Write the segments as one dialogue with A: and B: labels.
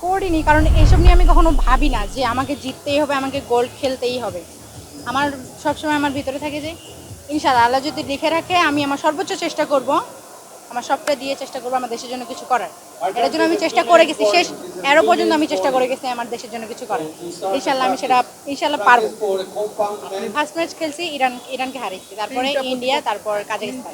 A: করিনি, কারণ এসব নিয়ে আমি কখনো ভাবি না যে আমাকে জিততেই হবে, আমাকে গোল্ড খেলতেই হবে। আমার সবসময় আমার ভিতরে থাকে যে ইনশাআল্লাহ আল্লাহ যদি লিখে রাখে আমি আমার সর্বোচ্চ চেষ্টা করব, আমার সবটা দিয়ে চেষ্টা করবো আমার দেশের জন্য কিছু করার। এটার জন্য আমি চেষ্টা করে গেছি, শেষ এরও পর্যন্ত আমি চেষ্টা করে গেছি আমার দেশের জন্য কিছু করার। ইনশাআল্লাহ আমি সেটা ইনশাআল্লাহ পারবো। ফার্স্ট ম্যাচ খেলছি ইরানকে হারিয়েছি, তারপরে ইন্ডিয়া, তারপর কাজাকিস্তান।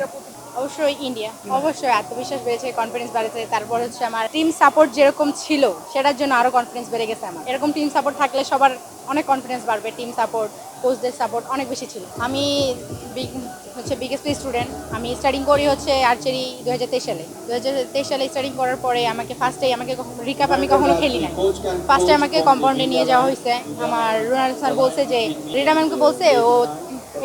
A: অবশ্যই ইন্ডিয়া, অবশ্যই আত্মবিশ্বাস বেড়েছে, কনফিডেন্স বাড়েছে। তারপর হচ্ছে আমার টিম সাপোর্ট যেরকম ছিল সেটার জন্য আরো কনফিডেন্স বেড়ে গেছে আমার। এরকম টিম সাপোর্ট থাকলে সবার অনেক কনফিডেন্স বাড়বে। টিম সাপোর্ট, কোচদের সাপোর্ট অনেক বেশি ছিল। আমি বিগেস্ট স্টুডেন্ট। আমি স্টার্টিং করি হচ্ছে আর্চারি 2023 সালে। 2023 সালে স্টার্টিং করার পরে আমাকে ফার্স্টেই রিকাপ আমি কখনো খেলি না। ফার্স্টে আমাকে কম্পাউন্ডে নিয়ে যাওয়া হয়েছে। আমার রোনাল্ড স্যার বলছে যে রিডা ম্যামকে বলছে ও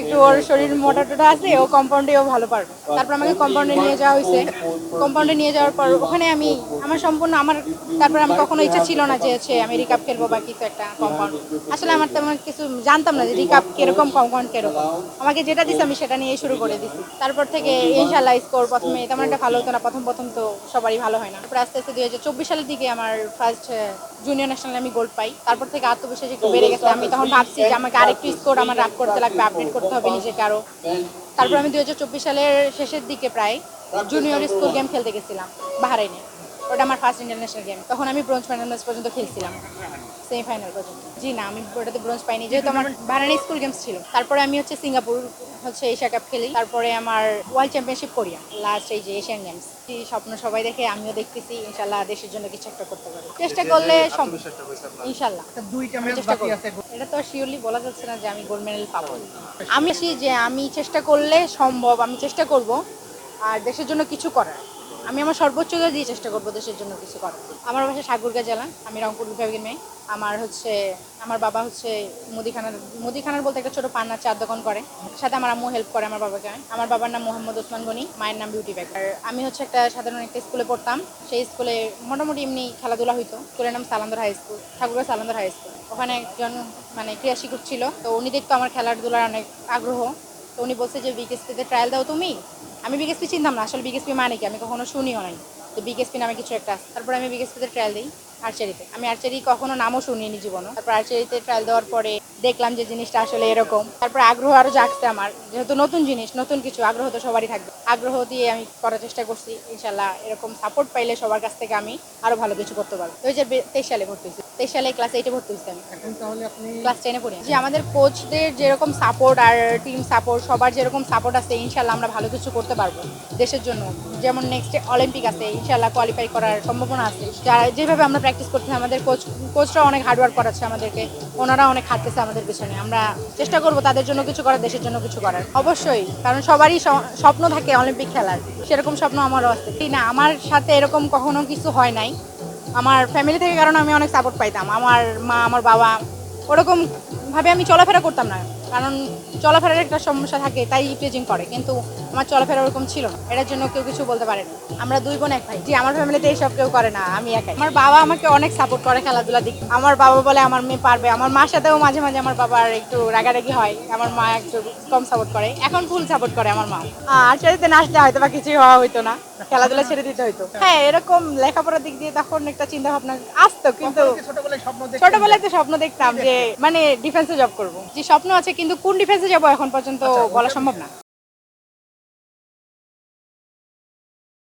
A: একটু ওর শরীর মোটা টোটা আছে, ও কম্পাউন্ডেও ভালো পারবে। তারপর আমাকে কম্পাউন্ডে নিয়ে যাওয়া হয়েছে। কম্পাউন্ডে নিয়ে যাওয়ার পর ওখানে আমি আমার সম্পূর্ণ আমার তারপর আমি কখনো ইচ্ছা ছিল না যে হচ্ছে আমি রিকাপ খেলবো বা কিছু একটা কম্পাউন্ড। আসলে আমার তেমন কিছু জানতাম না যে রিকাপ কিরকম, কম্পাউন্ড কিরকম। আমাকে যেটা দিছে আমি সেটা নিয়ে শুরু করে দিছি। তারপর থেকে ইনশাল্লাহ স্কোর প্রথমে তেমন একটা ভালো হতো না, প্রথম প্রথম তো সবারই ভালো হয় না। তারপর আস্তে আস্তে 2024 সালের দিকে আমার ফার্স্ট জুনিয়র ন্যাশনালে আমি গোল্ড পাই। তারপর থেকে আত্মবিশ্বাস একটু বেড়ে গেছে। আমি তখন ভাবছি যে আমাকে আরেকটু স্কোর আমার রাখ করতে লাগবে, আপডেট করতে হবে নিজেকে আরো। তারপর আমি 2024 সালের শেষের দিকে প্রায় জুনিয়র স্কুল গেম খেলতে গেছিলাম বাহারাইনে। ওটা আমার ফার্স্ট ইন্টারন্যাশনাল গেম। তখন আমি ব্রোঞ্জ ফাইনাল ম্যাচ পর্যন্ত খেলছিলাম, সেমিফাইনাল পর্যন্ত। জি না, আমি ওটাতে ব্রোঞ্জ পাইনি যেহেতু আমার বাহারাইনে স্কুল গেমস ছিল। তারপরে আমি হচ্ছে সিঙ্গাপুর এশিয়া কাপ খেলি। তারপরে আমার ওয়ার্ল্ড চ্যাম্পিয়নশিপ কোরিয়া, লাস্ট এই যে এশিয়ান গেমস। এই স্বপ্ন সবাই দেখে, আমিও দেখতেছি। ইনশাল্লাহ দেশের জন্য কিছু একটা করতে পারি, চেষ্টা করলে ইনশাল্লাহ চেষ্টা করব। এটা তো শিওরলি বলা যাচ্ছে না যে আমি গোল্ড মেডেল পাবো। আমি যে আমি চেষ্টা করলে সম্ভব, আমি চেষ্টা করব। আর দেশের জন্য কিছু করার আমি আমার সর্বোচ্চ দিয়ে চেষ্টা করব দেশের জন্য কিছু করার। আমার বাসা ঠাকুরগাঁ জেলা, আমি রংপুর বিভাগের মেয়ে। আমার বাবা হচ্ছে মুদিখানার বলতে একটা ছোট পান্নার চার দোকান করে। সাথে আমার আম্মু হেল্প করে আমার বাবাকে। আমার বাবার নাম মোহাম্মদ ওসমান গনি, মায়ের নাম বিউটি বেগ। আর আমি হচ্ছে একটা সাধারণ একটা স্কুলে পড়তাম। সেই স্কুলে মোটামুটি এমনি খেলাধুলা হইতো। স্কুলের নাম Salandar high school, Thakurgaon Salandar high school. ওখানে একজন ক্রীড়া শিক্ষক ছিল, তো উনি দেখতো আমার খেলাধুলার অনেক আগ্রহ। তো উনি বলছে যে বিকেএসপিতে ট্রায়াল দাও তুমি। আমি বিকেএসপি চিনতাম না আসলে, বিকেএসপি মানে কি আমি কখনো শুনিও নাই। তো বিকেএসপি নামে কিছু একটা আছে। তারপর আমি বিকেএসপিতে ট্রায়াল দিই আর্চারিতে। আমি আর্চারি কখনো নামও শুনিনি জীবনে। তারপর আর্চারিতে ট্রায়াল দেওয়ার পরে দেখলাম যে জিনিসটা আসলে এরকম। তারপর আগ্রহ আরও জাগছে আমার, যেহেতু নতুন জিনিস, নতুন কিছু, আগ্রহ তো সবারই থাকবে। আগ্রহ দিয়ে আমি করার চেষ্টা করছি। ইনশাল্লাহ এরকম সাপোর্ট পাইলে সবার কাছ থেকে আমি আরও ভালো কিছু করতে পারবো। 2023 সালে ভর্তি হয়েছি। 23 সালে ক্লাস 8-এ ভর্তি হয়েছি আমি। এখন তাহলে আপনি ক্লাস 10-এ পড়ি। যে আমাদের কোচদের যেরকম সাপোর্ট আর টিম সাপোর্ট, সবার যেরকম সাপোর্ট আছে, ইনশাল্লাহ আমরা ভালো কিছু করতে পারবো দেশের জন্য। যেমন নেক্সট অলিম্পিক আছে, ইনশাল্লাহ কোয়ালিফাই করার সম্ভাবনা আছে। যারা যেভাবে আমরা প্র্যাকটিস করছি, আমাদের কোচরা অনেক হার্ডওয়ার্ক করাচ্ছে আমাদেরকে, ওনারা অনেক খাটতেছে আমাদের পিছনে। আমরা চেষ্টা করব তাদের জন্য কিছু করার, দেশের জন্য কিছু করার। অবশ্যই, কারণ সবারই স্বপ্ন থাকে অলিম্পিক খেলার, সেরকম স্বপ্ন আমারও আছে। না, আমার সাথে এরকম কখনো কিছু হয় নাই আমার ফ্যামিলি থেকে, কারণ আমি অনেক সাপোর্ট পাইতাম। আমার মা, আমার বাবা ওরকম ভাবে আমি চলাফেরা করতাম না, কারণ চলাফেরার একটা সমস্যা থাকে, তাই প্লেজিং করে। কিন্তু আমার চলাফেরা ওরকম ছিল না, এটার জন্য কেউ কিছু বলতে পারে না। আমরা 2 বোন 1 ভাই। জি, আমার ফ্যামিলিতে এইসব কেউ করে না, আমি একাই। আমার বাবা আমাকে অনেক সাপোর্ট করে খেলাধুলা দিক। আমার বাবা বলে আমার মেয়ে পারবে। আমার মার সাথেও মাঝে মাঝে আমার বাবার একটু রাগারাগি হয়, আমার মা একটু কম সাপোর্ট করে। এখন ফুল সাপোর্ট করে আমার মা। আর চাইতে নাচলে হয়তো বা কিছুই হওয়া হইতো না, খেলাধুলা ছেড়ে দিতে হইতো। হ্যাঁ, এরকম লেখাপড়ার দিক দিয়ে তখন একটা চিন্তা ভাবনা আসতো, কিন্তু ছোটবেলায় তো স্বপ্ন দেখতাম যে ডিফেন্সে জব করবো। যে স্বপ্ন আছে, কিন্তু কোন ডিফেন্সে যাবো এখন পর্যন্ত বলা সম্ভব না।